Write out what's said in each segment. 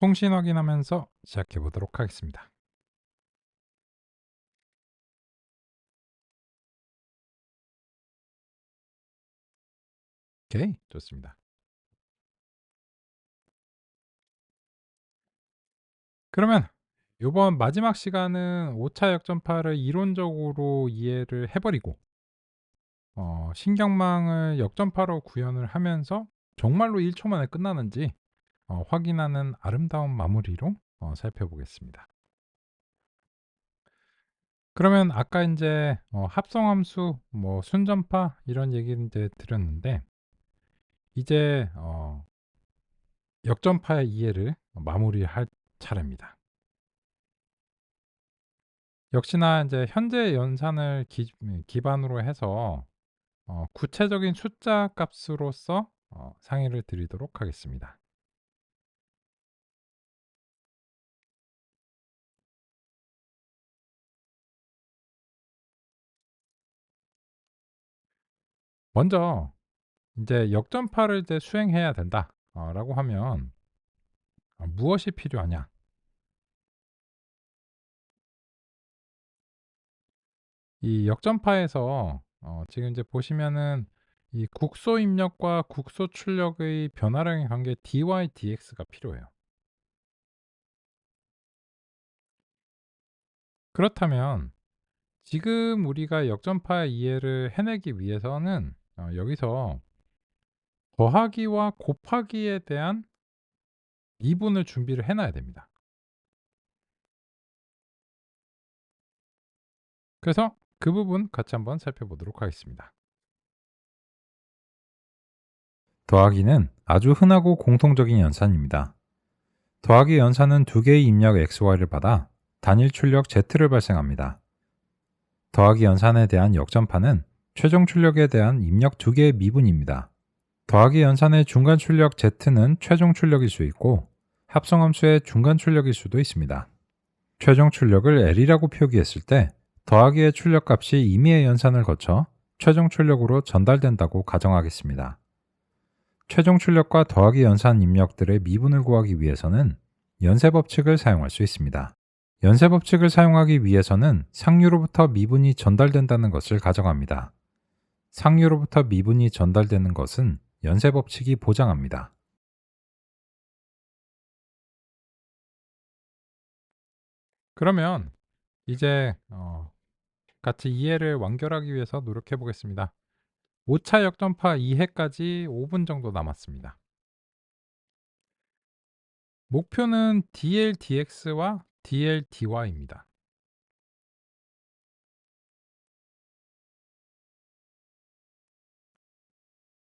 통신 확인하면서 시작해 보도록 하겠습니다. 오케이, 좋습니다. 그러면 요번 마지막 시간은 5차 역전파를 이론적으로 이해를 해 버리고 신경망을 역전파로 구현을 하면서 정말로 1초 만에 끝나는지 확인하는 아름다운 마무리로 살펴보겠습니다. 그러면 아까 이제 합성함수 뭐 순전파 이런 얘기를 인제 드렸는데, 이제 역전파의 이해를 마무리할 차례입니다. 역시나 이제 현재 연산을 기반으로 해서 구체적인 숫자 값으로서 상의를 드리도록 하겠습니다. 먼저 이제 역전파를 이제 수행해야 된다 라고 하면 무엇이 필요하냐? 이 역전파에서 지금 이제 보시면은 이 국소 입력과 국소 출력의 변화량의 관계 dy dx가 필요해요. 그렇다면 지금 우리가 역전파 이해를 해내기 위해서는 여기서 더하기와 곱하기에 대한 미분을 준비를 해 놔야 됩니다. 그래서 그 부분 같이 한번 살펴보도록 하겠습니다. 더하기는 아주 흔하고 공통적인 연산입니다. 더하기 연산은 두 개의 입력 XY를 받아 단일 출력 Z를 발생합니다. 더하기 연산에 대한 역전파는 최종 출력에 대한 입력 두 개의 미분입니다. 더하기 연산의 중간 출력 Z는 최종 출력일 수 있고 합성함수의 중간 출력일 수도 있습니다. 최종 출력을 L이라고 표기했을 때 더하기의 출력값이 임의의 연산을 거쳐 최종 출력으로 전달된다고 가정하겠습니다. 최종 출력과 더하기 연산 입력들의 미분을 구하기 위해서는 연쇄 법칙을 사용할 수 있습니다. 연쇄 법칙을 사용하기 위해서는 상류로부터 미분이 전달된다는 것을 가정합니다. 상류로부터 미분이 전달되는 것은 연쇄 법칙이 보장합니다. 그러면 이제 같이 이해를 완결하기 위해서 노력해 보겠습니다. 5차 역전파 이해까지 5분 정도 남았습니다. 목표는 dl/dx와 dl/dy입니다.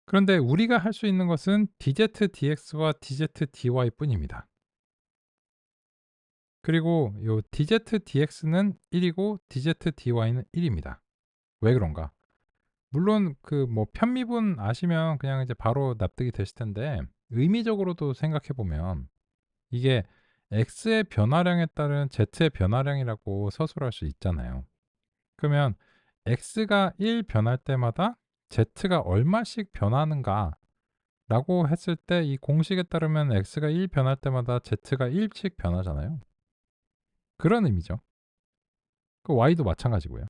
그런데 우리가 할 수 있는 것은 dz/dx와 dz/dy 뿐입니다. 그리고 요 dz/dx는 1 이고 dz/dy는 1 입니다. 왜 그런가? 물론 그 뭐 편미분 아시면 그냥 이제 바로 납득이 되실 텐데, 의미적으로도 생각해 보면 이게 x의 변화량에 따른 z의 변화량이라고 서술할 수 있잖아요. 그러면 x가 1 변할 때마다 z가 얼마씩 변하는가라고 했을 때, 이 공식에 따르면 x가 1 변할 때마다 z가 1씩 변하잖아요. 그런 의미죠. 그 y도 마찬가지고요.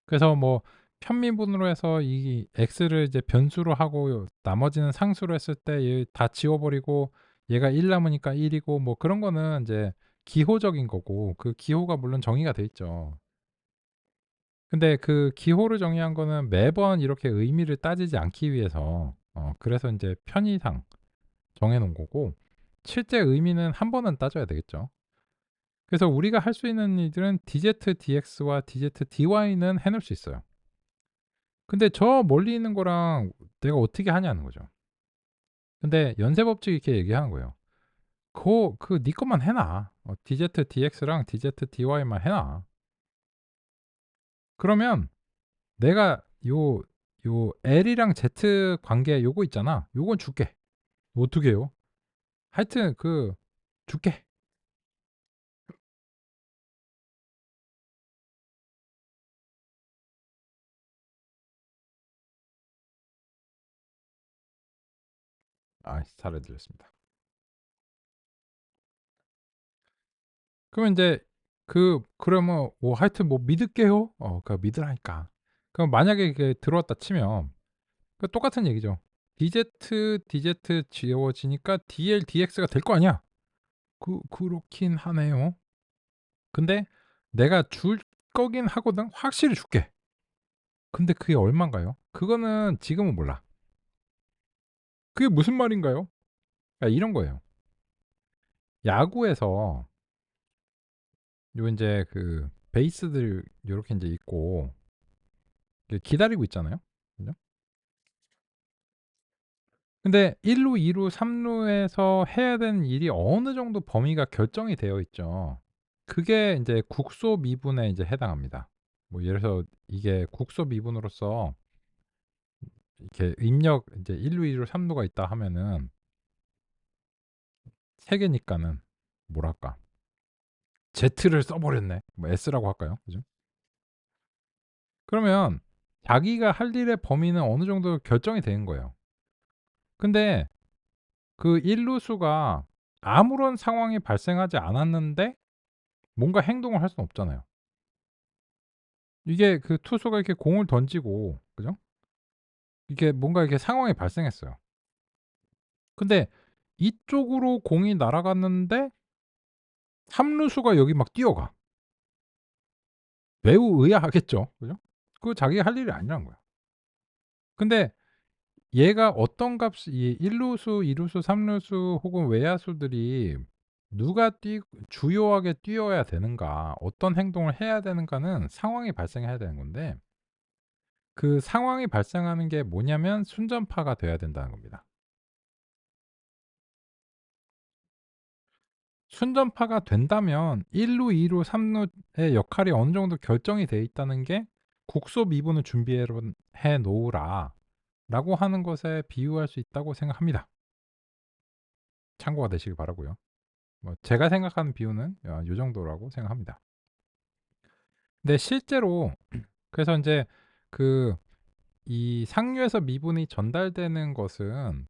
그래서 뭐 편미분으로 해서 이 x를 이제 변수로 하고 나머지는 상수로 했을 때 얘 다 지워 버리고 얘가 1 남으니까 1 이고, 뭐 그런 거는 인제 기호적인 거고, 그 기호가 물론 정의가 돼 있죠. 근데 그 기호를 정의한 거는 매번 이렇게 의미를 따지지 않기 위해서 그래서 인제 편의상 정해 놓은 거고, 실제 의미는 한 번은 따져야 되겠죠. 그래서 우리가 할 수 있는 일들은 dz/dx와 dz/dy는 해낼 수 있어요. 근데 저 멀리 있는 거랑 내가 어떻게 하냐는 거죠. 근데 연쇄 법칙이 이렇게 얘기하는 거예요. 네 것만 해 놔. dz/dx랑 dz/dy만 해 놔. 그러면 내가 요 L이랑 Z 관계 요거 있잖아. 요건 줄게. 어떻게 해요? 하여튼 줄게. 아, 잘해 드렸습니다. 그러면 인제 그러면 뭐 하여튼 뭐 "믿을게요." 믿으라니까. 그럼 만약에 이게 들어왔다 치면 똑같은 얘기죠. DZ 지워지니까 DL, DX가 될 거 아니야. 그렇긴 하네요. 근데 내가 줄 거긴 하거든. 확실히 줄게. 근데 그게 얼만가요? 그거는 지금은 몰라. 그게 무슨 말인가요? 이런 거예요. 야구에서 요 인제 베이스들 요렇게 인제 있고 이게 기다리고 있잖아요. 그죠? 근데 1 루, 2 루, 3 루에서 해야 되는 일이 어느 정도 범위가 결정이 되어 있죠. 그게 인제 국소 미분에 인제 해당합니다. 뭐 예를 들어서 이게 국소 미분으로서 이렇게 입력 인제 1 루, 2 루, 3 루가 있다 하면은 3 개니까는 뭐랄까 Z를 써 버렸네. 뭐 S라고 할까요? 그죠? 그러면 자기가 할 일의 범위는 어느 정도 결정이 되는 거예요. 근데 그 1 루수가 아무런 상황이 발생하지 않았는데 뭔가 행동을 할 수는 없잖아요. 이게 투수가 이렇게 공을 던지고 그죠? 이게 뭔가 이렇게 상황이 발생했어요. 근데 이쪽으로 공이 날아갔는데 3 루수가 여기 막 뛰어가. 매우 의아하겠죠. 그죠? 그거 자기가 할 일이 아니라는 거야. 근데 얘가 어떤 값이 이 1 루수, 2 루수, 3 루수 혹은 외야수들이 누가 주요하게 뛰어야 되는가, 어떤 행동을 해야 되는가는 상황이 발생해야 되는 건데 그 상황이 발생하는 게 뭐냐면 순전파가 돼야 된다는 겁니다. 순전파가 된다면 1 루, 2 루, 3 루의 역할이 어느 정도 결정이 돼 있다는 게 "국소 미분을 준비해 놓으라."라고 하는 것에 비유할 수 있다고 생각합니다. 참고가 되시길 바라고요. 뭐 제가 생각하는 비유는 요 정도라고 생각합니다. 근데 실제로 그래서 인제 그 이 상류에서 미분이 전달되는 것은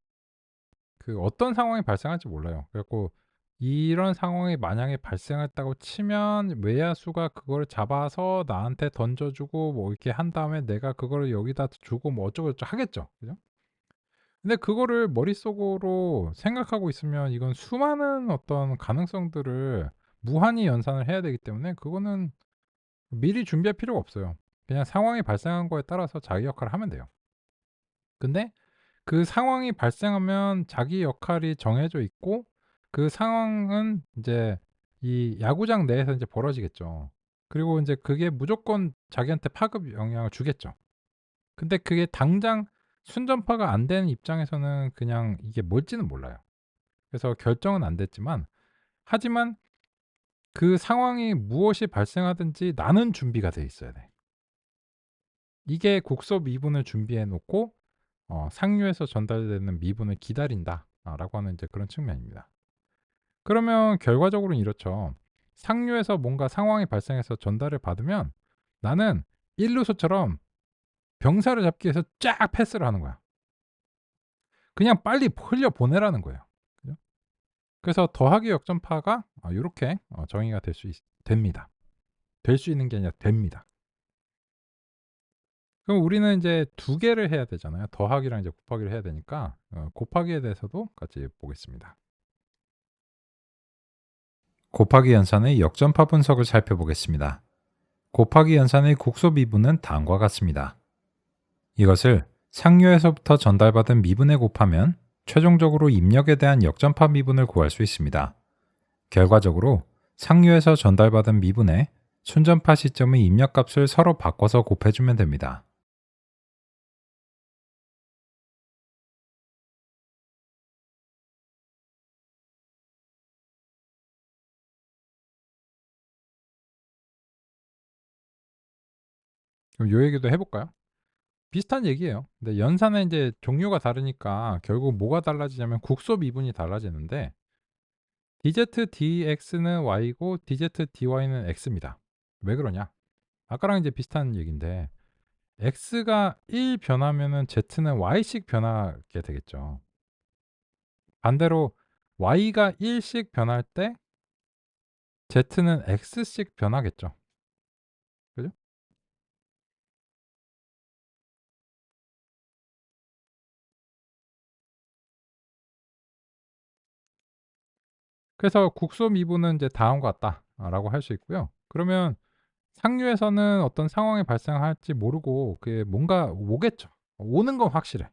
어떤 상황이 발생할지 몰라요. 그래 갖고 이런 상황이 만약에 발생했다고 치면 외야수가 그거를 잡아서 나한테 던져 주고 뭐 이렇게 한 다음에 내가 그거를 여기다 주고 뭐 어쩌고 저쩌고 하겠죠. 그죠? 근데 그거를 머릿속으로 생각하고 있으면 이건 수많은 어떤 가능성들을 무한히 연산을 해야 되기 때문에 그거는 미리 준비할 필요가 없어요. 그냥 상황이 발생한 거에 따라서 자기 역할을 하면 돼요. 근데 그 상황이 발생하면 자기 역할이 정해져 있고 그 상황은 인제 이 야구장 내에서 인제 벌어지겠죠. 그리고 인제 그게 무조건 자기한테 파급 영향을 주겠죠. 근데 그게 당장 순전파가 안 되는 입장에서는 그냥 이게 뭘지는 몰라요. 그래서 결정은 안 됐지만 하지만 그 상황이 무엇이 발생하든지 나는 준비가 돼 있어야 돼. 이게 국소 미분을 준비해 놓고 상류에서 전달되는 미분을 기다린다. 라고 하는 이제 그런 측면입니다. 그러면 결과적으로는 이렇죠. 상류에서 뭔가 상황이 발생해서 전달을 받으면 나는 1 루수처럼 병사를 잡기 위해서 쫙 패스를 하는 거야. 그냥 빨리 흘려 보내라는 거예요. 그죠? 그래서 더하기 역전파가 요렇게 정의가 됩니다. 될 수 있는 게 아니라 됩니다. 그럼 우리는 인제 두 개를 해야 되잖아요. 더하기랑 이제 곱하기를 해야 되니까 곱하기에 대해서도 같이 보겠습니다. 곱하기 연산의 역전파 분석을 살펴보겠습니다. 곱하기 연산의 국소 미분은 다음과 같습니다. 이것을 상류에서부터 전달받은 미분에 곱하면 최종적으로 입력에 대한 역전파 미분을 구할 수 있습니다. 결과적으로 상류에서 전달받은 미분에 순전파 시점의 입력값을 서로 바꿔서 곱해주면 됩니다. 그럼 요 얘기도 해 볼까요? 비슷한 얘기예요. 근데 연산의 인제 종류가 다르니까 결국 뭐가 달라지냐면 국소 미분이 달라지는데 DZ/DX는 Y고 DZ/DY는 X입니다. 왜 그러냐? 아까랑 이제 비슷한 얘기인데 X가 1 변하면은 Z는 Y씩 변하게 되겠죠. 반대로 Y가 1씩 변할 때 Z는 X씩 변하겠죠. 그죠? 그래서 국소 미분은 이제 다음과 같다라고 할 수 있고요. 그러면 상류에서는 어떤 상황이 발생할지 모르고 그게 뭔가 오겠죠. 오는 건 확실해.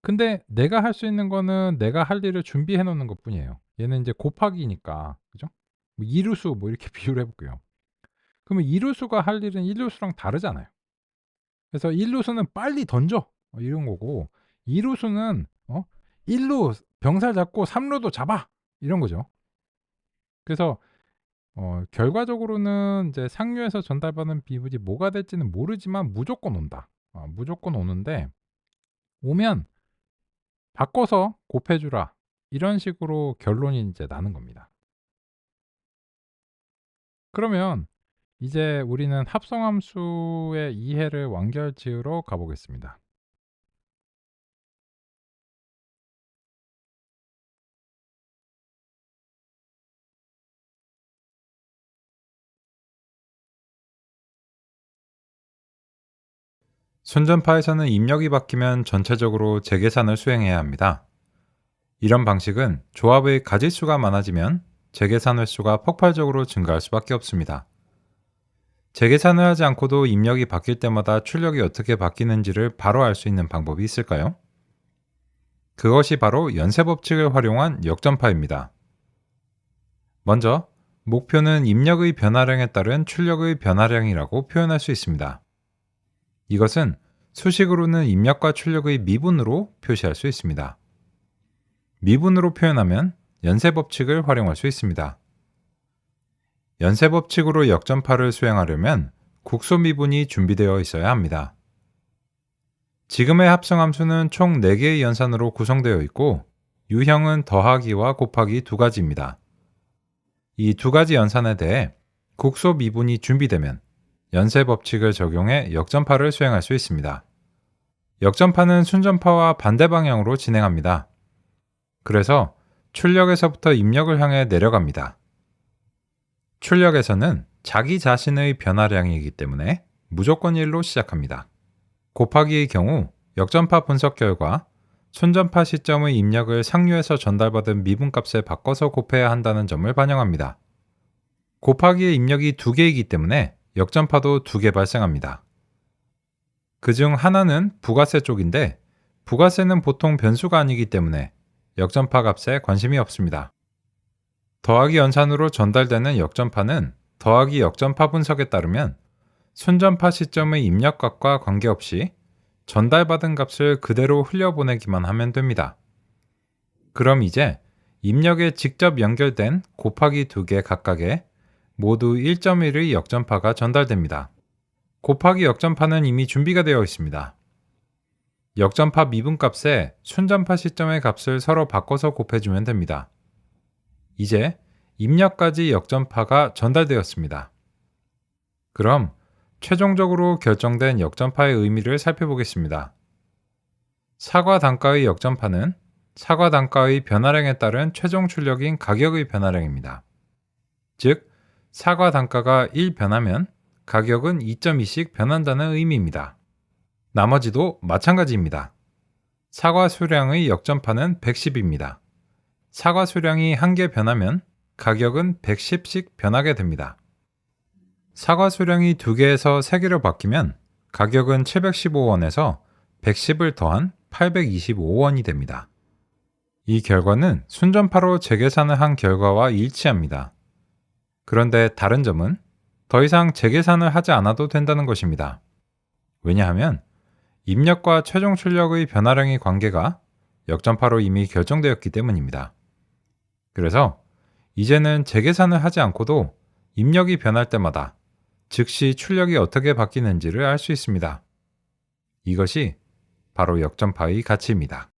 근데 내가 할 수 있는 거는 내가 할 일을 준비해 놓는 것뿐이에요. 얘는 인제 곱하기니까. 그죠? 뭐 이루수 뭐 이렇게 비유를 해 볼게요. 그러면 이루수가 할 일은 일루수랑 다르잖아요. 그래서 일루수는 "빨리 던져." 이런 거고, 이루수는 1 루 병살 잡고 3 루도 잡아." 이런 거죠. 그래서 결과적으로는 이제 상류에서 전달받은 비물이 뭐가 될지는 모르지만 무조건 온다. 무조건 오는데, 오면 "바꿔서 곱해 주라." 이런 식으로 결론이 인제 나는 겁니다. 그러면 이제 우리는 합성함수의 이해를 완결지으러 가 보겠습니다. 순전파에서는 입력이 바뀌면 전체적으로 재계산을 수행해야 합니다. 이런 방식은 조합의 가짓수가 많아지면 재계산 횟수가 폭발적으로 증가할 수밖에 없습니다. 재계산을 하지 않고도 입력이 바뀔 때마다 출력이 어떻게 바뀌는지를 바로 알 수 있는 방법이 있을까요? 그것이 바로 연쇄법칙을 활용한 역전파입니다. 먼저, 목표는 입력의 변화량에 따른 출력의 변화량이라고 표현할 수 있습니다. 이것은 수식으로는 입력과 출력의 미분으로 표시할 수 있습니다. 미분으로 표현하면 연쇄법칙을 활용할 수 있습니다. 연쇄법칙으로 역전파를 수행하려면 국소 미분이 준비되어 있어야 합니다. 지금의 합성함수는 총 4개의 연산으로 구성되어 있고, 유형은 더하기와 곱하기 두 가지입니다. 이 두 가지 연산에 대해 국소 미분이 준비되면 연쇄법칙을 적용해 역전파를 수행할 수 있습니다. 역전파는 순전파와 반대 방향으로 진행합니다. 그래서 출력에서부터 입력을 향해 내려갑니다. 출력에서는 자기 자신의 변화량이기 때문에 무조건 1로 시작합니다. 곱하기의 경우 역전파 분석 결과 순전파 시점의 입력을 상류에서 전달받은 미분값에 바꿔서 곱해야 한다는 점을 반영합니다. 곱하기의 입력이 2개이기 때문에 역전파도 2개 발생합니다. 그중 하나는 부가세 쪽인데, 부가세는 보통 변수가 아니기 때문에 역전파 값에 관심이 없습니다. 더하기 연산으로 전달되는 역전파는 더하기 역전파 분석에 따르면 순전파 시점의 입력값과 관계없이 전달받은 값을 그대로 흘려보내기만 하면 됩니다. 그럼 이제 입력에 직접 연결된 곱하기 2개 각각에 모두 1.1의 역전파가 전달됩니다. 곱하기 역전파는 이미 준비가 되어 있습니다. 역전파 미분값에 순전파 시점의 값을 서로 바꿔서 곱해주면 됩니다. 이제 입력까지 역전파가 전달되었습니다. 그럼 최종적으로 결정된 역전파의 의미를 살펴보겠습니다. 사과 단가의 역전파는 사과 단가의 변화량에 따른 최종 출력인 가격의 변화량입니다. 즉, 사과 단가가 1 변하면 가격은 2.2씩 변한다는 의미입니다. 나머지도 마찬가지입니다. 사과 수량의 역전파는 110입니다. 사과 수량이 1개 변하면 가격은 110씩 변하게 됩니다. 사과 수량이 2개에서 3개로 바뀌면 가격은 715원에서 110을 더한 825원이 됩니다. 이 결과는 순전파로 재계산을 한 결과와 일치합니다. 그런데 다른 점은 더 이상 재계산을 하지 않아도 된다는 것입니다. 왜냐하면 입력과 최종 출력의 변화량의 관계가 역전파로 이미 결정되었기 때문입니다. 그래서 이제는 재계산을 하지 않고도 입력이 변할 때마다 즉시 출력이 어떻게 바뀌는지를 알 수 있습니다. 이것이 바로 역전파의 가치입니다.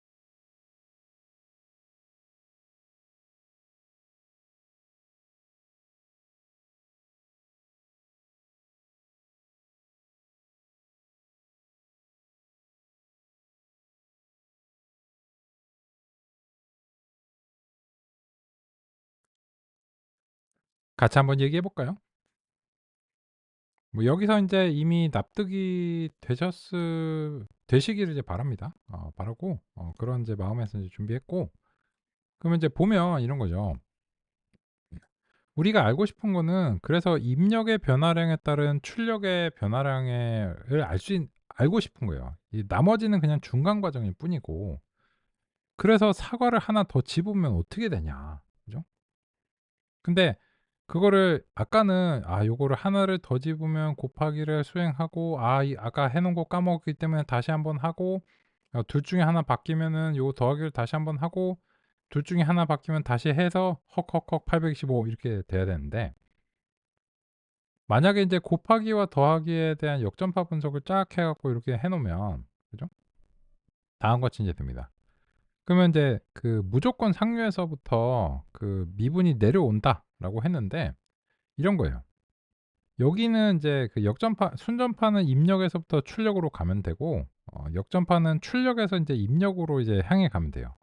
같이 한번 얘기해 볼까요? 뭐 여기서 인제 이미 납득이 되시기를 이제 바랍니다. 바라고 그런 이제 마음에서 이제 준비했고, 그러면 이제 보면 이런 거죠. 우리가 알고 싶은 거는, 그래서 입력의 변화량에 따른 출력의 변화량을 알고 싶은 거예요. 이 나머지는 그냥 중간 과정일 뿐이고, 그래서 사과를 하나 더 집으면 어떻게 되냐. 그죠? 근데 그거를 아까는 요거를 하나를 더 집으면 곱하기를 수행하고, 아까 해 놓은 거 까먹었기 때문에 다시 한번 하고, 둘 중에 하나 바뀌면은 요거 더하기를 다시 한번 하고, 둘 중에 하나 바뀌면 다시 해서 헉헉헉 825 이렇게 돼야 되는데, 만약에 인제 곱하기와 더하기에 대한 역전파 분석을 쫙 해 갖고 이렇게 해 놓으면, 그죠? 다음과 같이 인제 됩니다. 그러면 인제 그 무조건 상류에서부터 그 미분이 내려온다라고 했는데, 이런 거예요. 여기는 인제 그 순전파는 입력에서부터 출력으로 가면 되고, 역전파는 출력에서 인제 입력으로 이제 향해 가면 돼요.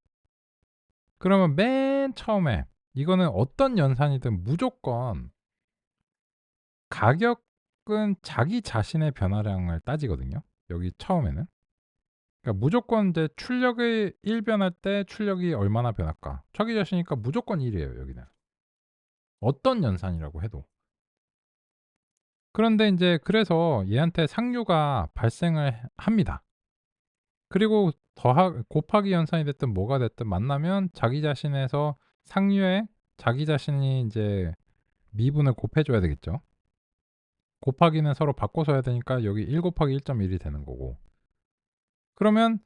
그러면 맨 처음에 이거는 어떤 연산이든 무조건 가격은 자기 자신의 변화량을 따지거든요, 여기 처음에는. 그러니까 무조건 인제 출력의 1 변할 때 출력이 얼마나 변할까? 자기 자신이니까 무조건 1 이에요, 여기는. 어떤 연산이라고 해도. 그런데 인제 그래서 얘한테 상류가 발생을 합니다. 그리고 곱하기 연산이 됐든 뭐가 됐든 만나면 자기 자신에서 상류에 자기 자신이 인제 미분을 곱해 줘야 되겠죠. 곱하기는 서로 바꿔서 해야 되니까 여기 1 곱하기 1.1이 되는 거고. 그러면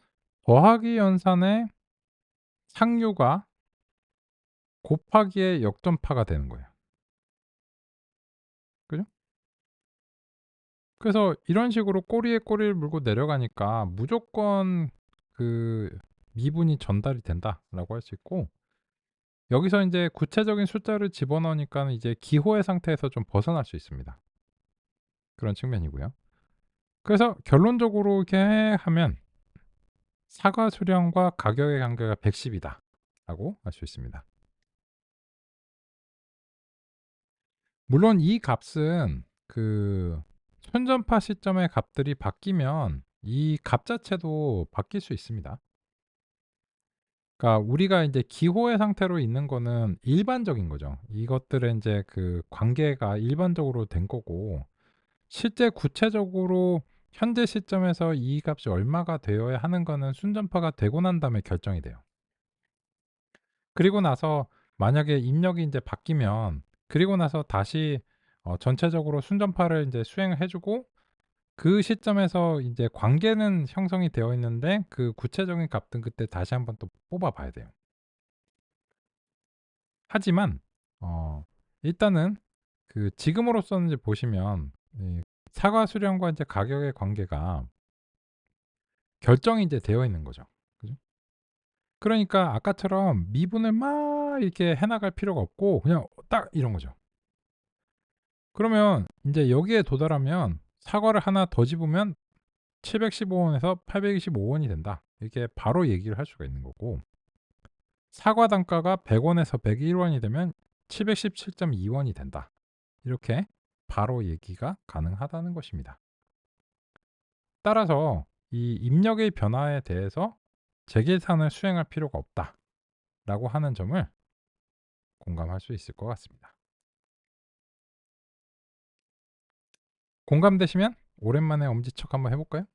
더하기 연산의 상류가 곱하기의 역전파가 되는 거예요. 그죠? 그래서 이런 식으로 꼬리에 꼬리를 물고 내려가니까 무조건 그 미분이 전달이 된다라고 할 수 있고, 여기서 인제 구체적인 숫자를 집어넣으니까는 이제 기호의 상태에서 좀 벗어날 수 있습니다. 그런 측면이고요. 그래서 결론적으로 이렇게 하면 사과 수량과 가격의 관계가 110 이다라고 할 수 있습니다. 물론 이 값은 그 순전파 시점의 값들이 바뀌면 이 값 자체도 바뀔 수 있습니다. 그러니까 우리가 인제 기호의 상태로 있는 거는 일반적인 거죠. 이것들의 인제 그 관계가 일반적으로 된 거고, 실제 구체적으로 현재 시점에서 이 값이 얼마가 되어야 하는 거는 순전파가 되고 난 다음에 결정이 돼요. 그리고 나서 만약에 입력이 인제 바뀌면, 그리고 나서 다시 전체적으로 순전파를 인제 수행을 해 주고, 그 시점에서 인제 관계는 형성이 되어 있는데 그 구체적인 값은 그때 다시 한번 또 뽑아 봐야 돼요. 하지만 일단은 그 지금으로서는 이제 보시면 이 사과 수량과 이제 가격의 관계가 결정이 이제 되어 있는 거죠. 그죠? 그러니까 아까처럼 미분을 막 이렇게 해 나갈 필요가 없고 그냥 딱 이런 거죠. 그러면 인제 여기에 도달하면 사과를 하나 더 집으면 715 원에서 825 원이 된다. 이렇게 바로 얘기를 할 수가 있는 거고, 사과 단가가 100 원에서 101 원이 되면 717.2 원이 된다. 이렇게 바로 얘기가 가능하다는 것입니다. 따라서 이 입력의 변화에 대해서 재계산을 수행할 필요가 없다라고 하는 점을 공감할 수 있을 것 같습니다. 공감되시면 오랜만에 엄지척 한번 해 볼까요?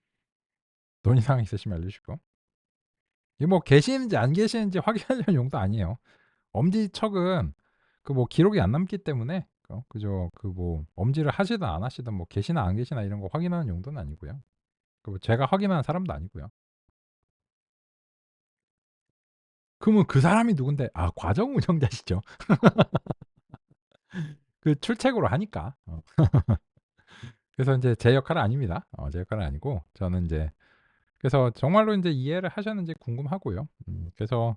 논의사항 있으시면 알려주시고. 이게 뭐 계시는지 안 계시는지 확인하려는 용도 아니에요. 엄지척은 그 뭐 기록이 안 남기 때문에 그저 그 뭐 엄지를 하시든 안 하시든 뭐 계시나 안 계시나 이런 거 확인하는 용도는 아니고요. 그 뭐 제가 확인하는 사람도 아니고요. 그러면 그 사람이 누군데? 과정 운영자시죠. 그 출첵으로 하니까. 그래서 인제 제 역할은 아닙니다. 제 역할은 아니고, 저는 인제 그래서 정말로 인제 이해를 하셨는지 궁금하고요. 그래서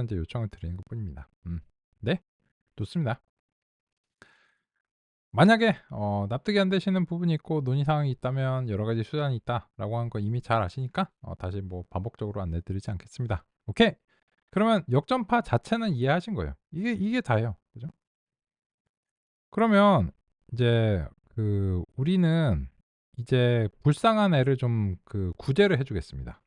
인제 요청을 드리는 것뿐입니다. 네. 좋습니다. 만약에 납득이 안 되시는 부분이 있고 논의 사항이 있다면 여러 가지 수단이 있다라고 하는 거 이미 잘 아시니까 다시 뭐 반복적으로 안내 드리지 않겠습니다. 오케이. 그러면 역전파 자체는 이해하신 거예요. 이게 다예요. 그죠? 그러면 이제 우리는 이제 불쌍한 애를 좀 구제를 해 주겠습니다.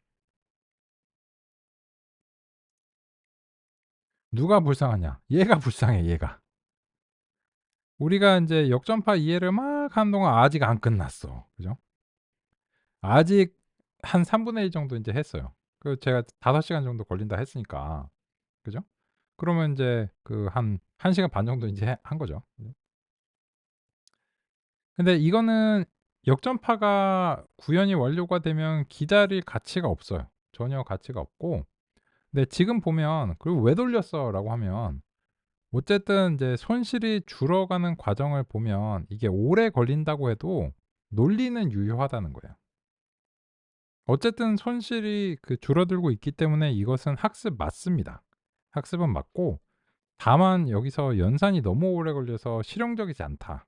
누가 불쌍하냐? 얘가 불쌍해, 얘가. 우리가 인제 역전파 이해를 막 하는 동안 아직 안 끝났어. 그죠? 아직 한 1/3 정도 인제 했어요. 제가 5 시간 정도 걸린다 했으니까. 그죠? 그러면 인제 한 1 시간 반 정도 인제 한 거죠. 근데 이거는 역전파가 구현이 완료가 되면 기다릴 가치가 없어요. 전혀 가치가 없고, 근데 지금 보면 "그리고 왜 돌렸어?"라고 하면 어쨌든 이제 손실이 줄어가는 과정을 보면 이게 오래 걸린다고 해도 논리는 유효하다는 거예요. 어쨌든 손실이 줄어들고 있기 때문에 이것은 학습 맞습니다. 학습은 맞고, 다만 여기서 연산이 너무 오래 걸려서 실용적이지 않다.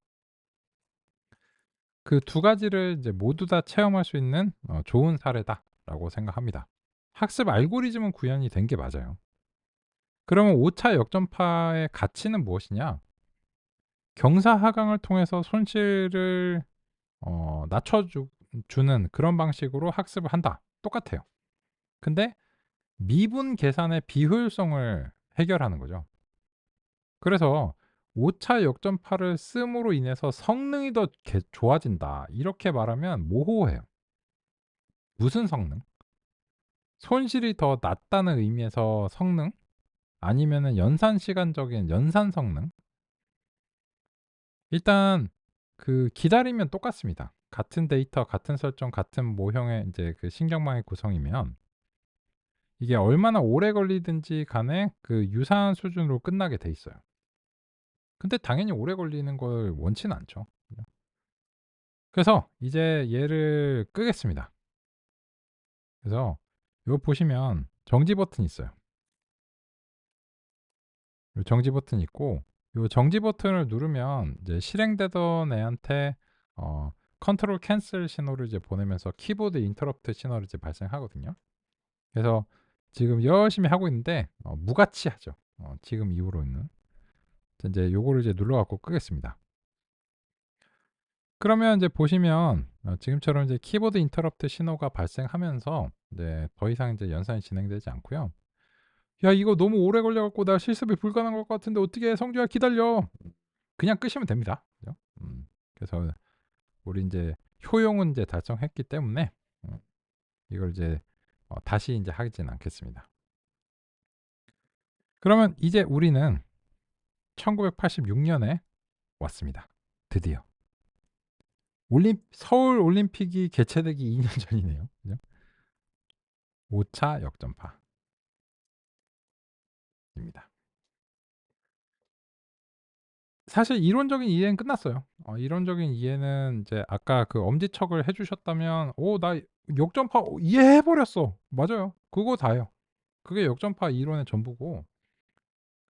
그 두 가지를 이제 모두 다 체험할 수 있는 좋은 사례다라고 생각합니다. 학습 알고리즘은 구현이 된 게 맞아요. 그러면 5 차 역전파의 가치는 무엇이냐? 경사 하강을 통해서 손실을 낮춰 주는 그런 방식으로 학습을 한다. 똑같아요. 근데 미분 계산의 비효율성을 해결하는 거죠. 그래서 5 차 역전파를 씀으로 인해서 성능이 더 좋아진다. 이렇게 말하면 모호해요. 무슨 성능? 손실이 더 낮다는 의미에서 성능? 아니면은 연산 시간적인 연산 성능? 일단 기다리면 똑같습니다. 같은 데이터, 같은 설정, 같은 모형의 인제 신경망의 구성이면 이게 얼마나 오래 걸리든지 간에 유사한 수준으로 끝나게 돼 있어요. 근데 당연히 오래 걸리는 걸 원치는 않죠. 그죠? 그래서 이제 얘를 끄겠습니다. 그래서 요 보시면 정지 버튼이 있어요. 요 정지 버튼이 있고, 요 정지 버튼을 누르면 이제 실행되던 애한테 어 컨트롤 캔슬 신호를 이제 보내면서 키보드 인터럽트 신호를 이제 발생하거든요. 그래서 지금 열심히 하고 있는데 무가치하죠. 지금 이후로는. 이제 요거를 이제 눌러 갖고 끄겠습니다. 그러면 이제 보시면 지금처럼 이제 키보드 인터럽트 신호가 발생하면서 이제 더 이상 이제 연산이 진행되지 않고요. "야 이거 너무 오래 걸려 갖고 나 실습이 불가능할 것 같은데 어떻게 해? 성주야 기다려." 그냥 끄시면 됩니다. 그죠? 그래서 우리 인제 효용은 이제 달성했기 때문에 이걸 이제 다시 인제 하지는 않겠습니다. 그러면 이제 우리는 1986 년에 왔습니다. 드디어. 서울 올림픽이 개최되기 2년 전이네요. 그죠? 5차 역전파입니다. 사실 이론적인 이해는 끝났어요. 이론적인 이해는 이제 아까 엄지척을 해 주셨다면 "오 나 역전파 이해해 버렸어." 맞아요. 그거 다예요. 그게 역전파 이론의 전부고,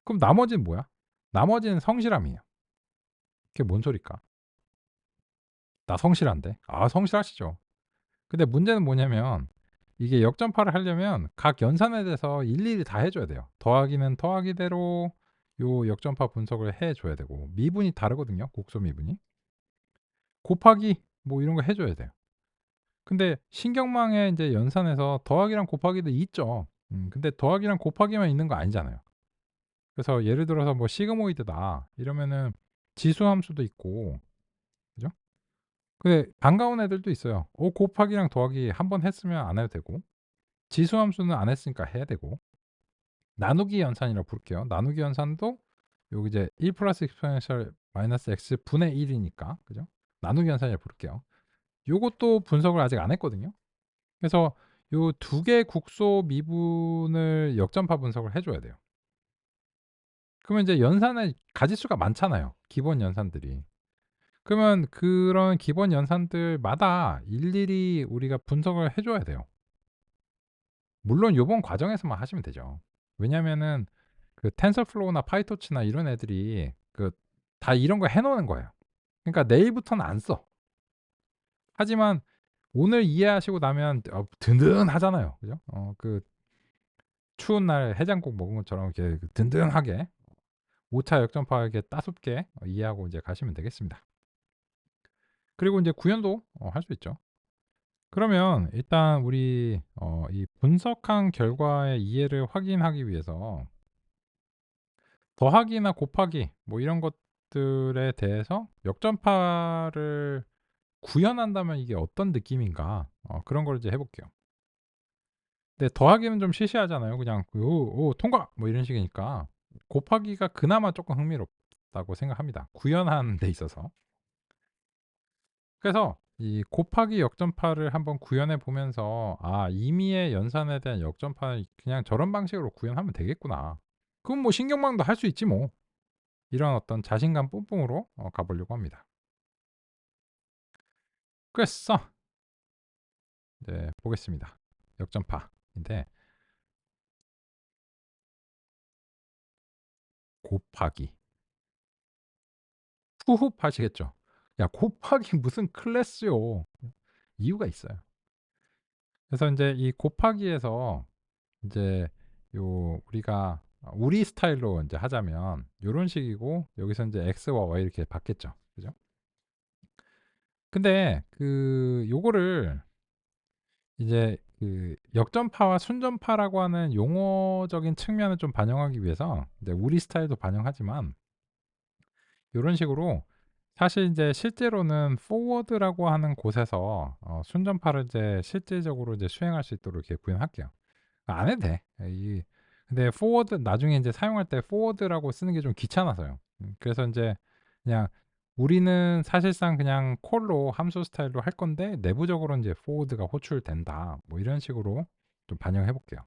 그럼 나머지는 뭐야? 나머지는 성실함이에요. 그게 뭔 소리일까? "나 성실한데." 아 성실하시죠. 근데 문제는 뭐냐면 이게 역전파를 하려면 각 연산에 대해서 일일이 다 해 줘야 돼요. 더하기는 더하기대로 요 역전파 분석을 해 줘야 되고, 미분이 다르거든요, 곡소 미분이. 곱하기 뭐 이런 거 해 줘야 돼요. 근데 신경망의 인제 연산에서 더하기랑 곱하기도 있죠. 근데 더하기랑 곱하기만 있는 거 아니잖아요. 그래서 예를 들어서 뭐 시그모이드다 이러면은 지수 함수도 있고, 그죠? 근데 반가운 애들도 있어요. 곱하기랑 더하기 한 번 했으면 안 해도 되고, 지수 함수는 안 했으니까 해야 되고, 나누기 연산이라고 부를게요. 나누기 연산도 여기 이제 1 플러스 exponential 마이너스 x 분의 1 이니까, 그죠? 나누기 연산이라고 부를게요. 요것도 분석을 아직 안 했거든요. 그래서 요 두 개의 국소 미분을 역전파 분석을 해 줘야 돼요. 그러면 이제 연산의 가짓수가 많잖아요, 기본 연산들이. 그러면 그런 기본 연산들마다 일일이 우리가 분석을 해 줘야 돼요. 물론 요번 과정에서만 하시면 되죠. 왜냐하면은 텐서플로우나 파이토치나 이런 애들이 다 이런 거 해 놓은 거예요. 그러니까 내일부터는 안 써. 하지만 오늘 이해하시고 나면 든든하잖아요. 그죠? 추운 날 해장국 먹은 것처럼 이렇게 든든하게 오차 역전파 이렇게 따숩게 이해하고 이제 가시면 되겠습니다. 그리고 인제 구현도 할 수 있죠. 그러면 일단 우리 이 분석한 결과의 이해를 확인하기 위해서 더하기나 곱하기 뭐 이런 것들에 대해서 역전파를 구현한다면 이게 어떤 느낌인가 그런 걸 이제 해 볼게요. 근데 더하기는 좀 시시하잖아요. 그냥 "오, 오 통과." 뭐 이런 식이니까 곱하기가 그나마 쪼끔 흥미롭다고 생각합니다, 구현하는 데 있어서. 그래서 이 곱하기 역전파를 한번 구현해 보면서 '아 임의의 연산에 대한 역전파는 그냥 저런 방식으로 구현하면 되겠구나. 그럼 뭐 신경망도 할 수 있지 뭐.' 이런 어떤 자신감 뿜뿜으로 가 보려고 합니다. 그래서 네 보겠습니다. 역전파인데 곱하기. 후흡하시겠죠. "야 곱하기 무슨 클래스요." 이유가 있어요. 그래서 인제 이 곱하기에서 인제 요 우리가 우리 스타일로 인제 하자면 요런 식이고 여기서 인제 X와 Y 이렇게 받겠죠. 그죠? 근데 요거를 이제 역전파와 순전파라고 하는 용어적인 측면을 좀 반영하기 위해서 이제 우리 스타일도 반영하지만 요런 식으로 사실 인제 실제로는 포워드라고 하는 곳에서 순전파를 이제 실질적으로 이제 수행할 수 있도록 이렇게 구현할게요. 안 해도 돼. 근데 포워드 나중에 인제 사용할 때 포워드라고 쓰는 게 좀 귀찮아서요. 그래서 인제 그냥 우리는 사실상 그냥 콜로 함수 스타일로 할 건데 내부적으로 인제 포워드가 호출된다. 뭐 이런 식으로 좀 반영해 볼게요.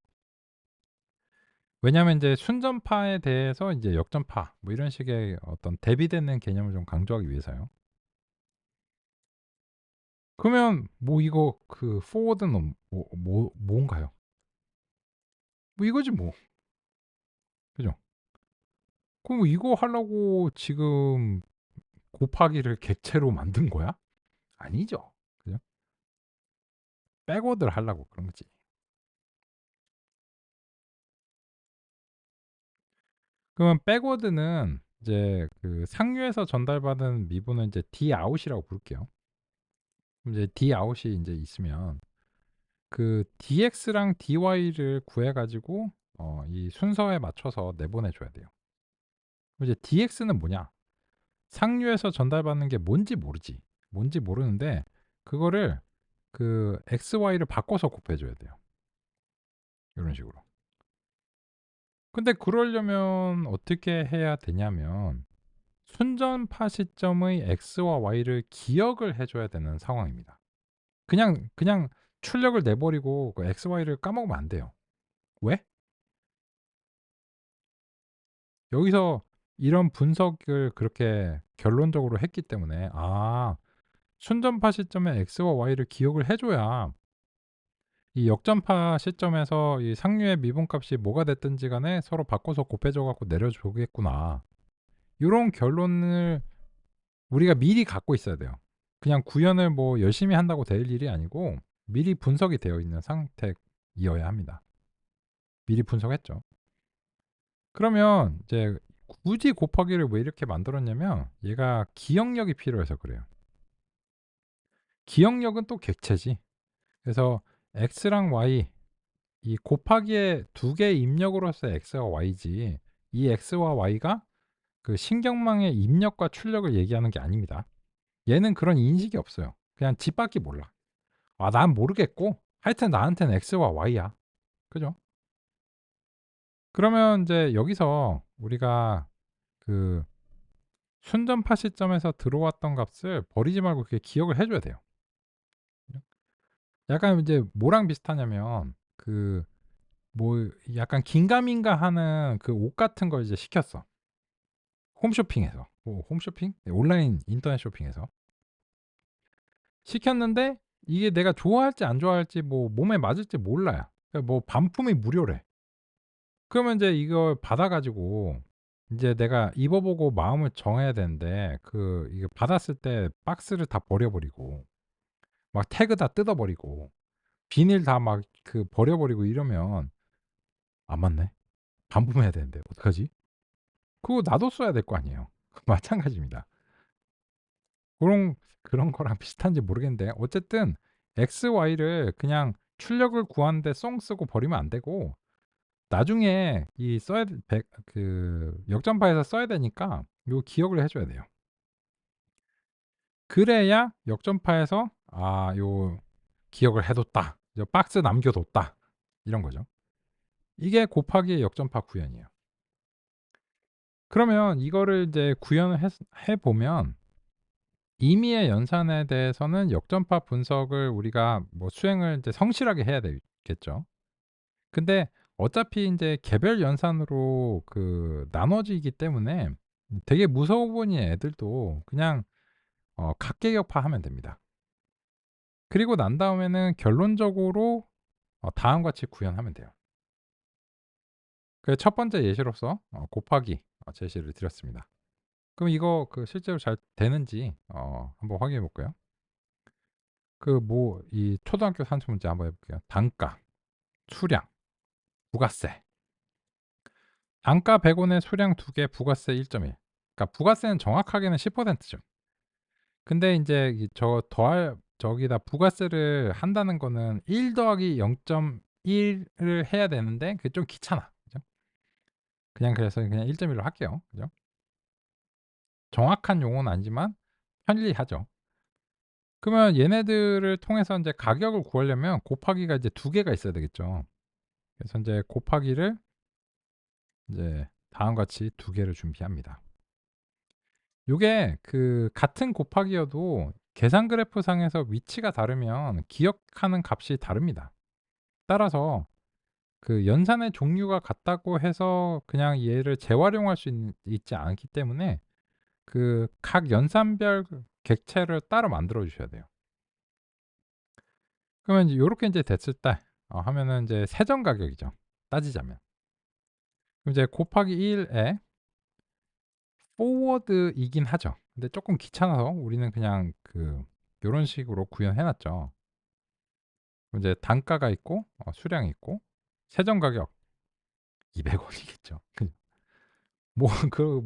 왜냐하면 인제 순전파에 대해서 인제 역전파 뭐 이런 식의 어떤 대비되는 개념을 좀 강조하기 위해서요. 그러면 뭐 이거 포워드는 뭔가요? 뭐 이거지 뭐. 그죠? 그럼 이거 하려고 지금 곱하기를 객체로 만든 거야? 아니죠. 그죠? 백워드를 하려고 그런 거지. 그러면 백워드는 이제 상류에서 전달받은 미분은 이제 Dout이라고 부를게요. 그럼 이제 Dout이 인제 있으면 dx랑 dy를 구해 가지고 이 순서에 맞춰서 내보내 줘야 돼요. 그럼 이제 dx는 뭐냐? 상류에서 전달받는 게 뭔지 모르지. 뭔지 모르는데 그거를 x, y를 바꿔서 곱해 줘야 돼요. 요런 식으로. 근데 그러려면 어떻게 해야 되냐면 순전파 시점의 x와 y를 기억을 해 줘야 되는 상황입니다. 그냥 출력을 내 버리고 x, y를 까먹으면 안 돼요. 왜? 여기서 이런 분석을 그렇게 결론적으로 했기 때문에 순전파 시점에 x와 y를 기억을 해 줘야 이 역전파 시점에서 이 상류의 미분값이 뭐가 됐든지 간에 서로 바꿔서 곱해 줘 갖고 내려 주겠구나. 요런 결론을 우리가 미리 갖고 있어야 돼요. 그냥 구현을 뭐 열심히 한다고 될 일이 아니고 미리 분석이 되어 있는 상태이어야 합니다. 미리 분석했죠. 그러면 이제 굳이 곱하기를 왜 이렇게 만들었냐면 얘가 기억력이 필요해서 그래요. 기억력은 또 객체지. 그래서 x랑 y 이 곱하기의 두 개의 입력으로서의 x와 y지 이 x와 y가 신경망의 입력과 출력을 얘기하는 게 아닙니다. 얘는 그런 인식이 없어요. 그냥 지 밖이 몰라. 난 모르겠고 하여튼 나한테는 x와 y야. 그죠? 그러면 인제 여기서 우리가 그 순전파 시점에서 들어왔던 값을 버리지 말고 그렇게 기억을 해 줘야 돼요. 약간 이제 뭐랑 비슷하냐면 뭐 약간 긴가민가하는 옷 같은 걸 이제 시켰어. 홈쇼핑에서. 홈쇼핑? 네, 온라인 인터넷 쇼핑에서. 시켰는데 이게 내가 좋아할지 안 좋아할지 뭐 몸에 맞을지 몰라요. 뭐 반품이 무료래. 그러면 인제 이걸 받아 가지고 인제 내가 입어 보고 마음을 정해야 되는데 이거 받았을 때 박스를 다 버려 버리고 막 태그 다 뜯어 버리고 비닐 다 막 버려 버리고 이러면 '안 맞네. 반품해야 되는데 어떡하지?' 그거 나도 써야 될 거 아니에요. 마찬가지입니다. 그런 거랑 비슷한지 모르겠는데 어쨌든 x, y를 그냥 출력을 구하는데 쏭 쓰고 버리면 안 되고 나중에 이 써야 역전파에서 써야 되니까 요 기억을 해 줘야 돼요. 그래야 역전파에서 '아 요 기억을 해 뒀다. 요 박스 남겨 뒀다.' 이런 거죠. 이게 곱하기의 역전파 구현이에요. 그러면 이거를 이제 구현을 해 보면 임의의 연산에 대해서는 역전파 분석을 우리가 뭐 수행을 이제 성실하게 해야 되겠죠. 근데 어차피 인제 개별 연산으로 나눠지기 때문에 되게 무서워보이는 애들도 그냥 각계격파하면 됩니다. 그리고 난 다음에는 결론적으로 다음과 같이 구현하면 돼요. 그 첫 번째 예시로서 곱하기 제시를 드렸습니다. 그럼 이거 실제로 잘 되는지 한번 확인해 볼까요? 이 초등학교 산수 문제 한번 해 볼게요. 단가, 수량, 부가세. 단가 100 원에 수량 2 개, 부가세 1.1. 그러니까 부가세는 정확하게는 10% 죠. 근데 인제 이 저 더할 저기다 부가세를 한다는 거는 1 더하기 0.1 을 해야 되는데 그게 좀 귀찮아. 그죠? 그래서 그냥 1.1 로 할게요. 그죠? 정확한 용어는 아니지만 편리하죠. 그러면 얘네들을 통해서 인제 가격을 구하려면 곱하기가 이제 2 개가 있어야 되겠죠. 그래서 인제 곱하기를 이제 다음과 같이 2 개를 준비합니다. 요게 같은 곱하기여도 계산 그래프 상에서 위치가 다르면 기억하는 값이 다릅니다. 따라서 연산의 종류가 같다고 해서 그냥 얘를 재활용할 수 있지 않기 때문에 각 연산별 객체를 따로 만들어 주셔야 돼요. 그러면 이제 요렇게 인제 됐을 때 하면은 인제 세전 가격이죠, 따지자면. 그럼 이제 곱하기 1에 포워드이긴 하죠. 근데 쪼끔 귀찮아서 우리는 그냥 요런 식으로 구현해 놨죠. 그럼 이제 단가가 있고 수량이 있고 세전 가격 200 원이겠죠. 뭐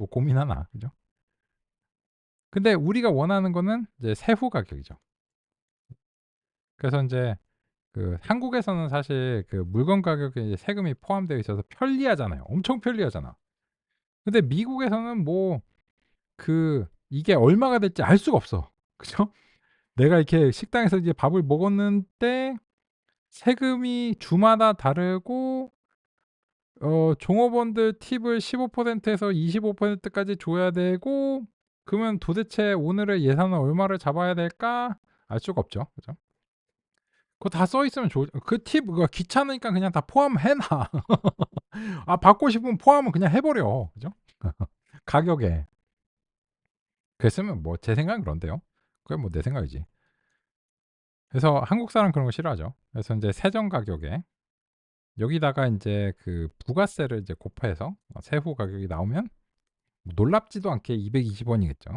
고민하나. 그죠? 근데 우리가 원하는 거는 이제 세후 가격이죠. 그래서 인제 한국에서는 사실 물건 가격에 이제 세금이 포함되어 있어서 편리하잖아요. 엄청 편리하잖아. 근데 미국에서는 뭐 이게 얼마가 될지 알 수가 없어. 그죠? 내가 이렇게 식당에서 이제 밥을 먹었는데 세금이 주마다 다르고 종업원들 팁을 15% 에서 25% 까지 줘야 되고 그러면 도대체 오늘의 예산은 얼마를 잡아야 될까? 알 수가 없죠. 그죠? 그거 다 써 있으면 좋을 팁 그거 귀찮으니까 그냥 다 포함해 놔. 받고 싶으면 포함은 그냥 해 버려. 그죠? 가격에. 그랬으면 뭐 제 생각은 그런데요. 그게 뭐 내 생각이지. 그래서 한국 사람은 그런 거 싫어하죠. 그래서 인제 세전 가격에 여기다가 인제 부가세를 이제 곱해서 세후 가격이 나오면 놀랍지도 않게 220 원이겠죠.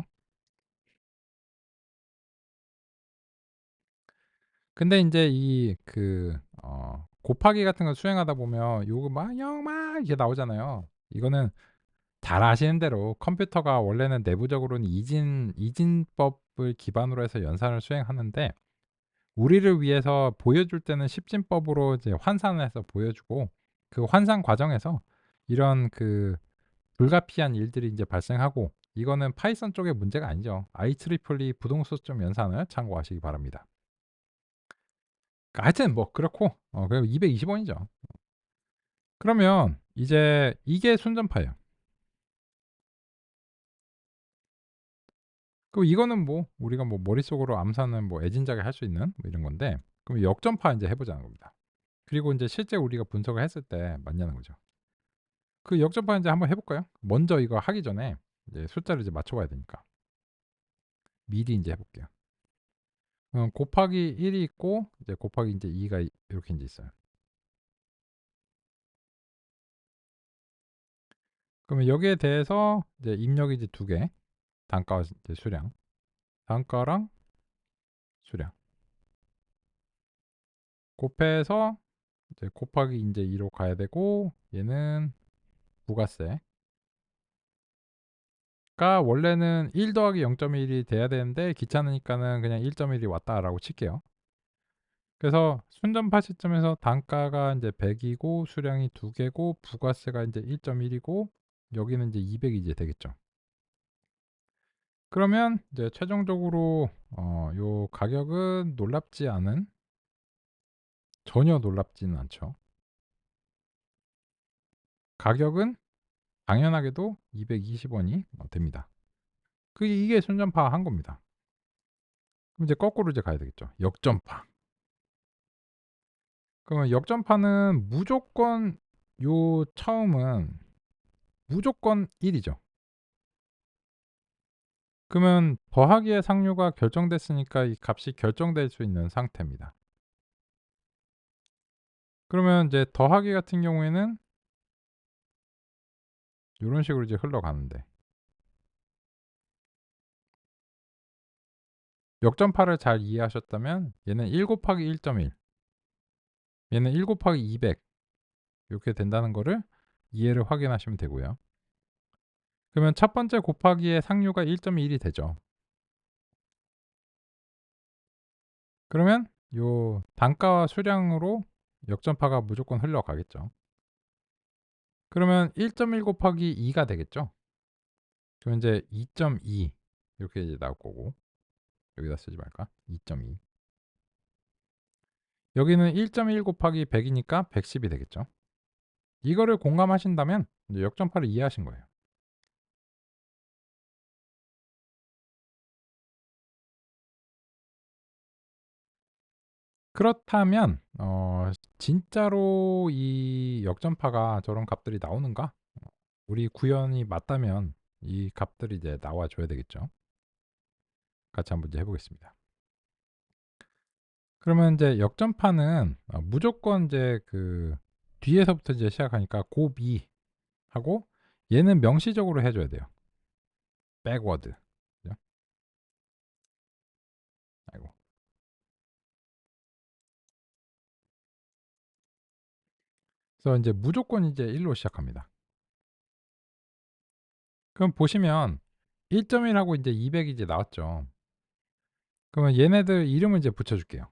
근데 인제 곱하기 같은 거 수행하다 보면 요거 막 0 막 이렇게 나오잖아요. 이거는 잘 아시는 대로 컴퓨터가 원래는 내부적으로는 이진법을 기반으로 해서 연산을 수행하는데 우리를 위해서 보여줄 때는 십진법으로 이제 환산을 해서 보여주고 그 환산 과정에서 이런 불가피한 일들이 인제 발생하고 이거는 파이썬 쪽의 문제가 아니죠. IEEE 부동수점 연산을 참고하시기 바랍니다. 하여튼 뭐 그렇고 그럼 220 원이죠. 그러면 이제 이게 순전파예요. 그럼 이거는 뭐 우리가 뭐 머릿속으로 암산은 뭐 애진작에 할 수 있는 뭐 이런 건데 그럼 역전파 인제 해 보자는 겁니다. 그리고 인제 실제 우리가 분석을 했을 때 맞냐는 거죠. 역전파 인제 한번 해 볼까요? 먼저 이거 하기 전에 이제 숫자를 이제 맞춰 봐야 되니까. 미리 인제 해 볼게요. 곱하기 1이 있고 이제 곱하기 인제 2가 이렇게 인제 있어요. 그러면 여기에 대해서 이제 입력이 이제 2 개. 단가와 이제 수량. 단가랑 수량. 곱해서 이제 곱하기 인제 2로 가야 되고 얘는 부가세. 원래는 1 더하기 0.1이 돼야 되는데 귀찮으니까는 그냥 1.1이 왔다라고 칠게요. 그래서 순전파 시점에서 단가가 인제 100 이고 수량이 2 개고 부가세가 인제 1.1 이고 여기는 인제 200이 이제 되겠죠. 그러면 이제 최종적으로 요 가격은 놀랍지 않은, 전혀 놀랍지는 않죠. 가격은 당연하게도 220 원이 됩니다. 이게 순전파한 겁니다. 그럼 이제 거꾸로 이제 가야 되겠죠. 역전파. 그러면 역전파는 무조건, 요 처음은 무조건 1 이죠. 그러면 더하기의 상류가 결정됐으니까 이 값이 결정될 수 있는 상태입니다. 그러면 이제 더하기 같은 경우에는 요런 식으로 이제 흘러가는데, 역전파를 잘 이해하셨다면 얘는 1 곱하기 1.1, 얘는 1 곱하기 200 요렇게 된다는 거를 이해를 확인하시면 되고요. 그러면 첫 번째 곱하기의 상류가 1.1이 되죠. 그러면 요 단가와 수량으로 역전파가 무조건 흘러가겠죠. 그러면 1.1 곱하기 2가 되겠죠. 그럼 인제 2.2 이렇게 이제 나올 거고, 여기다 쓰지 말까? 2.2. 여기는 1.1 곱하기 100 이니까 110이 되겠죠. 이거를 공감하신다면 이제 역전파를 이해하신 거예요. 그렇다면 진짜로 이 역전파가 저런 값들이 나오는가? 우리 구현이 맞다면 이 값들이 이제 나와 줘야 되겠죠. 같이 한번 이제 해 보겠습니다. 그러면 인제 역전파는 무조건 인제 뒤에서부터 이제 시작하니까 곱이 하고, 얘는 명시적으로 해 줘야 돼요. 백워드. 그죠? 아이고. 그래서 인제 무조건 이제 1 로 시작합니다. 그럼 보시면 1.1 하고 인제 200이 이제 나왔죠. 그러면 얘네들 이름을 이제 붙여 줄게요.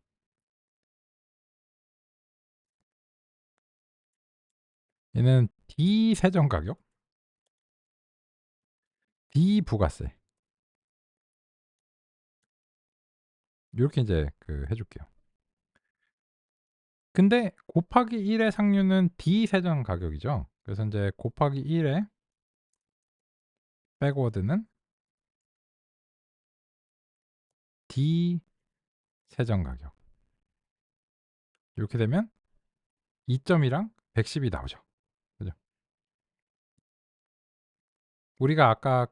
얘는 D 세전 가격, D 부가세, 요렇게 인제 해 줄게요. 근데 곱하기 1의 상류는 D 세전 가격이죠. 그래서 인제 곱하기 1의 백워드는 D 세전 가격. 요렇게 되면 2.2랑 110이 나오죠. 그죠? 우리가 아까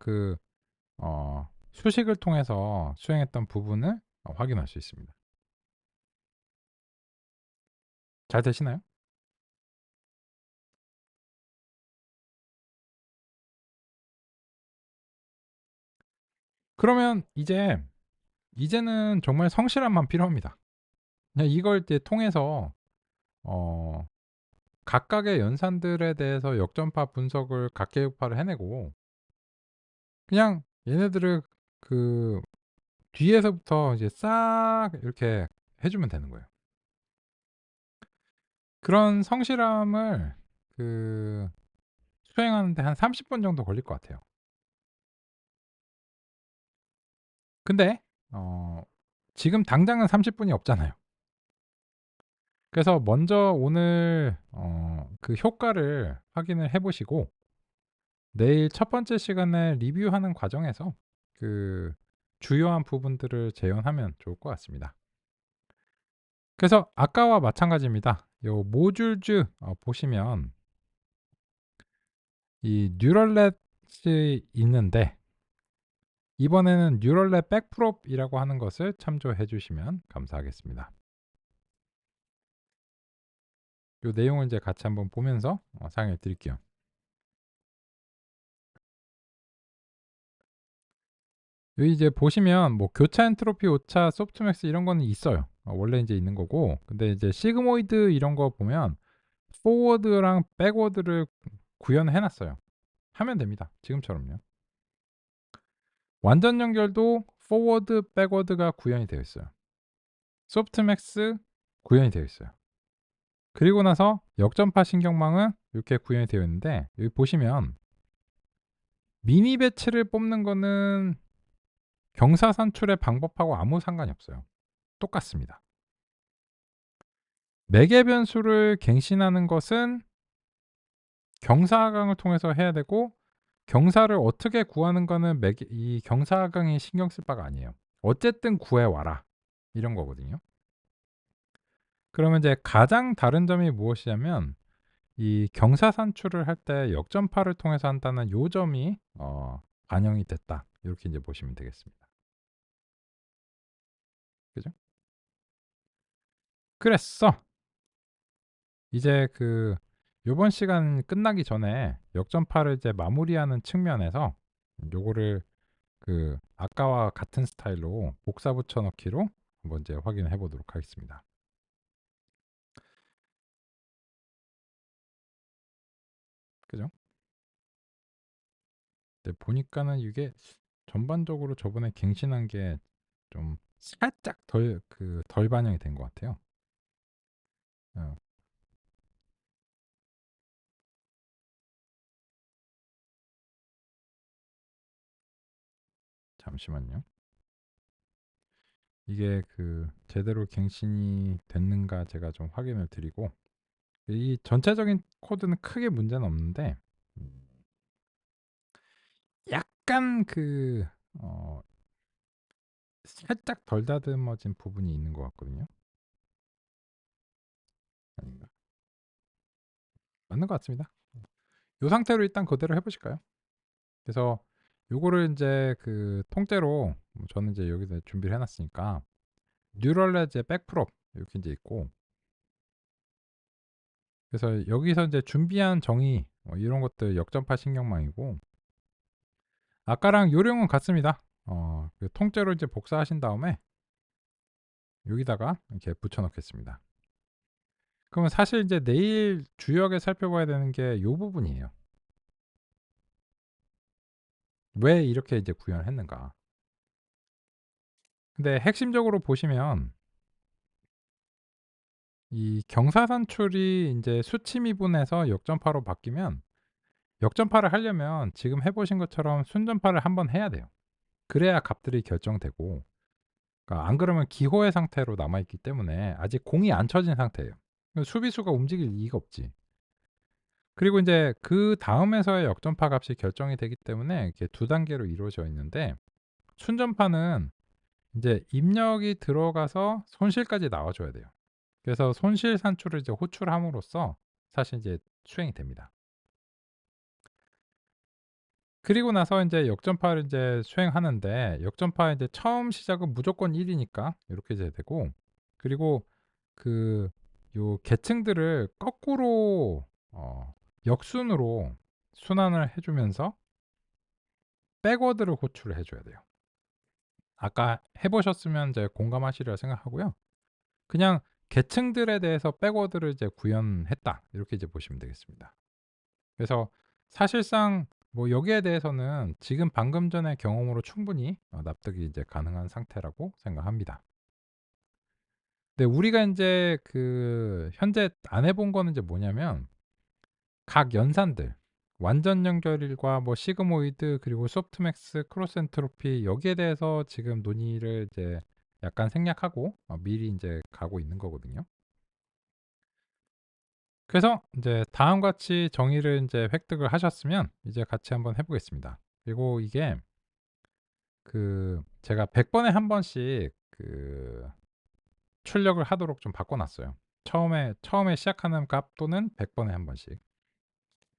수식을 통해서 수행했던 부분을 확인할 수 있습니다. 잘 되시나요? 그러면 이제는 정말 성실함만 필요합니다. 그냥 이걸 이제 통해서 어 각각의 연산들에 대해서 역전파 분석을 각계격파를 해내고, 그냥 얘네들을 그 뒤에서부터 이제 싹 이렇게 해 주면 되는 거예요. 그런 성실함을 그 수행하는데 한 30분 정도 걸릴 것 같아요. 근데 어 지금 당장은 30분이 없잖아요. 그래서 먼저 오늘 효과를 확인을 해 보시고 내일 첫 번째 시간에 리뷰하는 과정에서 그 주요한 부분들을 재현하면 좋을 것 같습니다. 그래서 아까와 마찬가지입니다. 요 모듈즈 보시면 이 뉴럴넷이 있는데, 이번에는 뉴럴넷 백프롭이라고 하는 것을 참조해 주시면 감사하겠습니다. 요 내용을 이제 같이 한번 보면서 상의해 드릴게요. 여기 이제 보시면 뭐 교차 엔트로피, 오차, 소프트맥스 이런 거는 있어요. 원래 이제 있는 거고, 근데 이제 시그모이드 이런 거 보면 포워드랑 백워드를 구현해 놨어요. 하면 됩니다. 지금처럼요. 완전 연결도 포워드, 백워드가 구현이 되어 있어요. 소프트맥스 구현이 되어 있어요. 그리고 나서 역전파 신경망은 이렇게 구현이 되어 있는데 여기 보시면 미니 배치를 뽑는 거는 경사 산출의 방법하고 아무 상관이 없어요. 똑같습니다. 매개 변수를 갱신하는 것은 경사하강을 통해서 해야 되고 경사를 어떻게 구하는 거는 이 경사하강이 신경 쓸 바가 아니에요. 어쨌든 구해 와라. 이런 거거든요. 그러면 이제 가장 다른 점이 무엇이냐면 이 경사 산출을 할 때 역전파를 통해서 한다는 요 점이 반영이 됐다. 이렇게 이제 보시면 되겠습니다. 그죠? 그랬어. 이제 그 요번 시간 끝나기 전에 역전파를 이제 마무리하는 측면에서 요거를 그 아까와 같은 스타일로 복사 붙여넣기로 한번 이제 확인해 보도록 하겠습니다. 그죠? 근데 보니까는 이게 전반적으로 저번에 갱신한 게 좀 살짝 덜 반영이 된 것 같아요. 어, 잠시만요. 이게 그 제대로 갱신이 됐는가 제가 좀 확인을 드리고 이 전체적인 코드는 크게 문제는 없는데 음, 약간 어, 살짝 덜 다듬어진 부분이 있는 것 같거든요. 아닌가? 맞는 것 같습니다. 이 상태로 일단 그대로 해보실까요? 그래서 요거를 이제 그 통째로 저는 이제 여기서 준비를 해놨으니까 뉴럴레제 백프롭 이렇게 이제 있고 그래서 여기서 이제 준비한 정의 이런 것들 역전파 신경망이고 아까랑 요령은 같습니다. 그 통째로 이제 복사하신 다음에 여기다가 이렇게 붙여 넣겠습니다. 그러면 사실 이제 내일 주역에 살펴봐야 되는 게 이 부분이에요. 왜 이렇게 이제 구현을 했는가? 근데 핵심적으로 보시면 이 경사 산출이 이제 수치 미분에서 역전파로 바뀌면 역전파를 하려면 지금 해보신 것처럼 순전파를 한번 해야 돼요. 그래야 값들이 결정되고 그러니까 안 그러면 기호의 상태로 남아있기 때문에 아직 공이 안 쳐진 상태예요. 수비수가 움직일 이유가 없지. 그리고 이제 그 다음에서의 역전파 값이 결정이 되기 때문에 이렇게 두 단계로 이루어져 있는데 순전파는 이제 입력이 들어가서 손실까지 나와줘야 돼요. 그래서 손실 산출을 이제 호출함으로써 사실 이제 수행이 됩니다. 그리고 나서 이제 역전파를 이제 수행하는데 역전파 이제 처음 시작은 무조건 1이니까 이렇게 이제 되고 그리고 그 요 계층들을 거꾸로 역순으로 순환을 해주면서 백워드를 호출을 해줘야 돼요. 아까 해보셨으면 이제 공감하시리라 생각하고요. 그냥 계층들에 대해서 백워드를 이제 구현했다 이렇게 이제 보시면 되겠습니다. 그래서 사실상 뭐 여기에 대해서는 지금 방금 전의 경험으로 충분히 납득이 이제 가능한 상태라고 생각합니다. 근데 우리가 이제 그 현재 안 해본 거는 이제 뭐냐면 각 연산들 완전 연결일과 뭐 시그모이드 그리고 소프트맥스 크로스 엔트로피 여기에 대해서 지금 논의를 이제 약간 생략하고 미리 이제 가고 있는 거거든요. 그래서 이제 다음과 같이 정의를 이제 획득을 하셨으면 이제 같이 한번 해보겠습니다. 그리고 이게 그 제가 100번에 한 번씩 그 출력을 하도록 좀 바꿔놨어요. 처음에 시작하는 값 또는 100번에 한 번씩.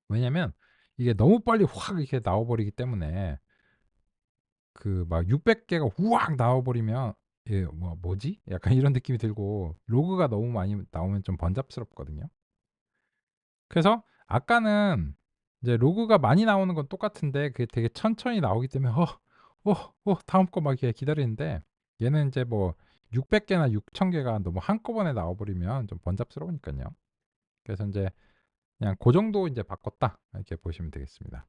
왜냐면 이게 너무 빨리 확 이렇게 나와버리기 때문에 그 막 600개가 우악 나와버리면 예, 뭐지? 약간 이런 느낌이 들고 로그가 너무 많이 나오면 좀 번잡스럽거든요. 그래서 아까는 이제 로그가 많이 나오는 건 똑같은데 그게 되게 천천히 나오기 때문에 다음 거 막 이렇게 기다리는데 얘는 이제 뭐 600개나 6000개가 너무 한꺼번에 나와버리면 좀 번잡스러우니까요. 그래서 이제 그냥 그 정도 이제 바꿨다 이렇게 보시면 되겠습니다.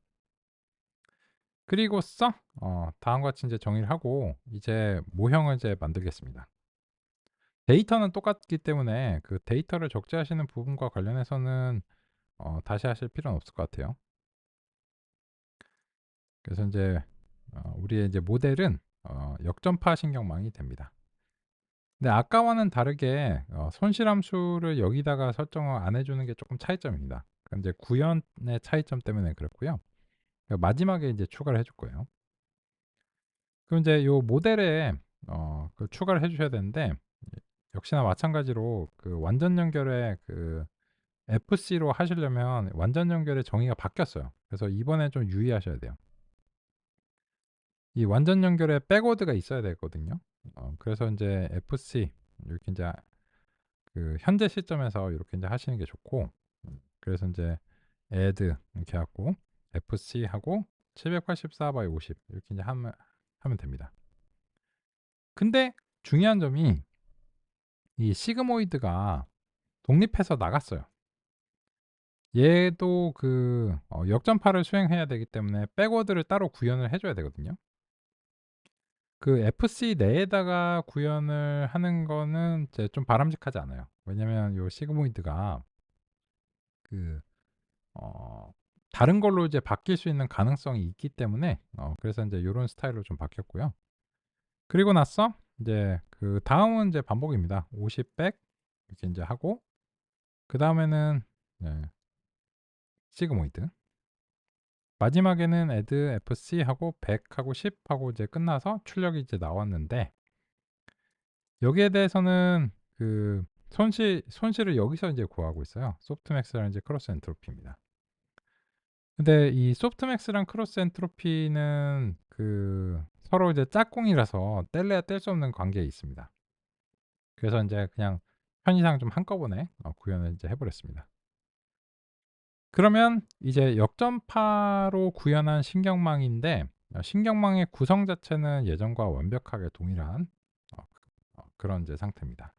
그리고써 다음과 같이 이제 정의를 하고 이제 모형을 이제 만들겠습니다. 데이터는 똑같기 때문에 그 데이터를 적재하시는 부분과 관련해서는 다시 하실 필요는 없을 것 같아요. 그래서 인제 우리의 이제 모델은 역전파 신경망이 됩니다. 근데 아까와는 다르게 손실 함수를 여기다가 설정을 안 해 주는 게 쪼끔 차이점입니다. 그건 인제 구현의 차이점 때문에 그렇고요. 마지막에 인제 추가를 해줄 거예요. 그럼 인제 요 모델에 그 추가를 해 주셔야 되는데 역시나 마찬가지로 그 완전 연결의 그 FC로 하시려면 완전 연결의 정의가 바뀌었어요. 그래서 이번에 좀 유의하셔야 돼요. 이 완전 연결에 백워드가 있어야 되거든요. 그래서 인제 FC 이렇게 인제 그 현재 시점에서 요렇게 인제 하시는 게 좋고 그래서 인제 add 이렇게 해 갖고 FC 하고 784/50 이렇게 인제 하면 됩니다. 근데 중요한 점이 이 시그모이드가 독립해서 나갔어요. 얘도 그 역전파를 수행해야 되기 때문에 백워드를 따로 구현을 해 줘야 되거든요. 그 FC 내에다가 구현을 하는 거는 이제 좀 바람직하지 않아요. 왜냐면 요 시그모이드가 그 어 다른 걸로 이제 바뀔 수 있는 가능성이 있기 때문에 그래서 인제 요런 스타일로 좀 바뀌었고요. 그리고 나서 인제 그다음은 인제 반복입니다. 50 백 이렇게 인제 하고 그다음에는 네 시그모이드 마지막에는 add FC 하고 100 하고 10 하고 이제 끝나서 출력이 이제 나왔는데 여기에 대해서는 그 손실을 여기서 인제 구하고 있어요. 소프트맥스랑 이제 크로스 엔트로피입니다. 근데 이 소프트맥스랑 크로스 엔트로피는 그 서로 이제 짝꿍이라서 뗄래야 뗄 수 없는 관계에 있습니다. 그래서 인제 그냥 편의상 좀 한꺼번에 구현을 이제 해 버렸습니다. 그러면 이제 역전파로 구현한 신경망인데 신경망의 구성 자체는 예전과 완벽하게 동일한 어 그런 이제 상태입니다.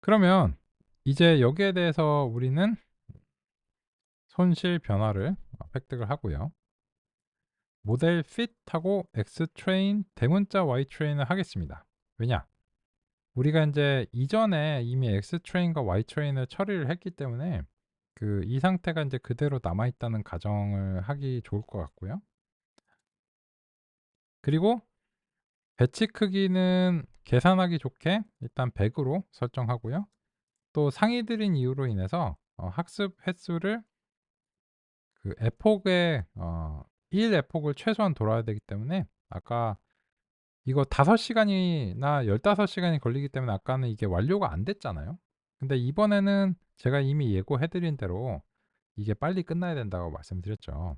그러면 이제 여기에 대해서 우리는 손실 변화를 획득을 하고요. 모델 fit하고 xtrain 대문자 ytrain을 하겠습니다. 왜냐? 우리가 인제 이전에 이미 xtrain과 ytrain을 처리를 했기 때문에 그 이 상태가 인제 그대로 남아 있다는 가정을 하기 좋을 것 같고요. 그리고 배치 크기는 계산하기 좋게 일단 100 으로 설정하고요. 또 상위들인 이유로 인해서 학습 횟수를 그 에폭의 1 에폭을 최소한 돌아야 되기 때문에 아까 이거 5 시간이나 15 시간이 걸리기 때문에 아까는 이게 완료가 안 됐잖아요. 근데 이번에는 제가 이미 예고해 드린 대로 이게 빨리 끝나야 된다고 말씀드렸죠.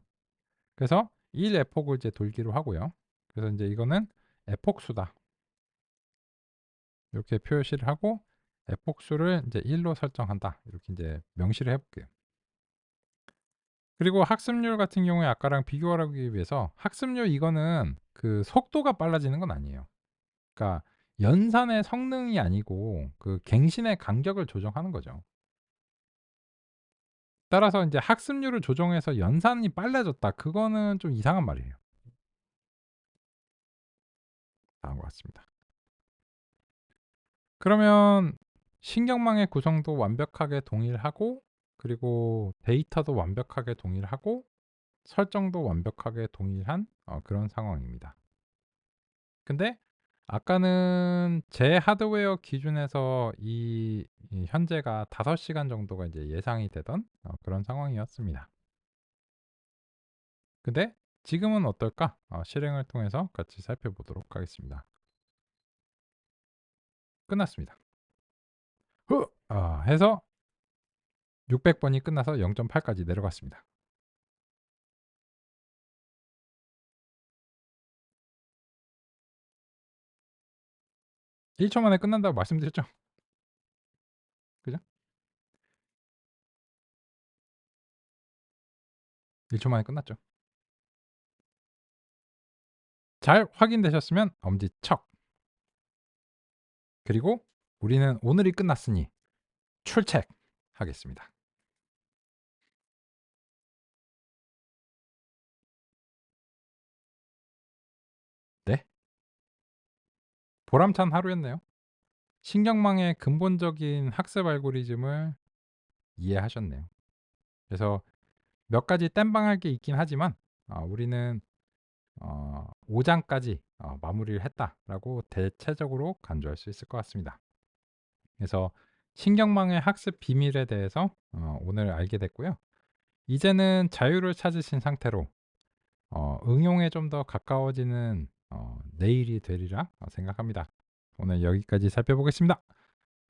그래서 1 에폭을 이제 돌기로 하고요. 그래서 인제 이거는 에폭 수다. 이렇게 표시를 하고 에폭 수를 인제 1로 설정한다. 이렇게 인제 명시를 해 볼게요. 그리고 학습률 같은 경우에 아까랑 비교를 하기 위해서 학습률 이거는 그 속도가 빨라지는 건 아니에요. 그러니까 연산의 성능이 아니고 그 갱신의 간격을 조정하는 거죠. 따라서 인제 학습률을 조정해서 연산이 빨라졌다. 그거는 좀 이상한 말이에요. 나온 것 같습니다. 그러면 신경망의 구성도 완벽하게 동일하고 그리고 데이터도 완벽하게 동일하고 설정도 완벽하게 동일한 그런 상황입니다. 근데 아까는 제 하드웨어 기준에서 이 현재가 5 시간 정도가 이제 예상이 되던 그런 상황이었습니다. 근데 지금은 어떨까? 실행을 통해서 같이 살펴보도록 하겠습니다. 끝났습니다. 해서 600 번이 끝나서 0.8 까지 내려갔습니다. 1초 만에 끝난다고 말씀드렸죠? 그죠? 1초 만에 끝났죠. 잘 확인되셨으면 엄지척. 그리고 우리는 오늘이 끝났으니 출첵하겠습니다. 보람찬 하루였네요. 신경망의 근본적인 학습 알고리즘을 이해하셨네요. 그래서 몇 가지 땜빵할 게 있긴 하지만 우리는 5 장까지 마무리를 했다라고 대체적으로 간주할 수 있을 것 같습니다. 그래서 신경망의 학습 비밀에 대해서 오늘 알게 됐고요. 이제는 자유를 찾으신 상태로 응용에 좀 더 가까워지는 내일이 되리라 생각합니다. 오늘 여기까지 살펴보겠습니다.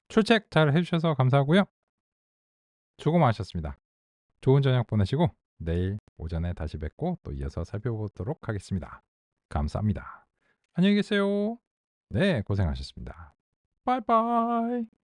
출첵 잘 해주셔서 감사하고요. 수고 많으셨습니다. 좋은 저녁 보내시고 내일 오전에 다시 뵙고 또 이어서 살펴보도록 하겠습니다. 감사합니다. 안녕히 계세요. 네, 고생하셨습니다. 바이바이.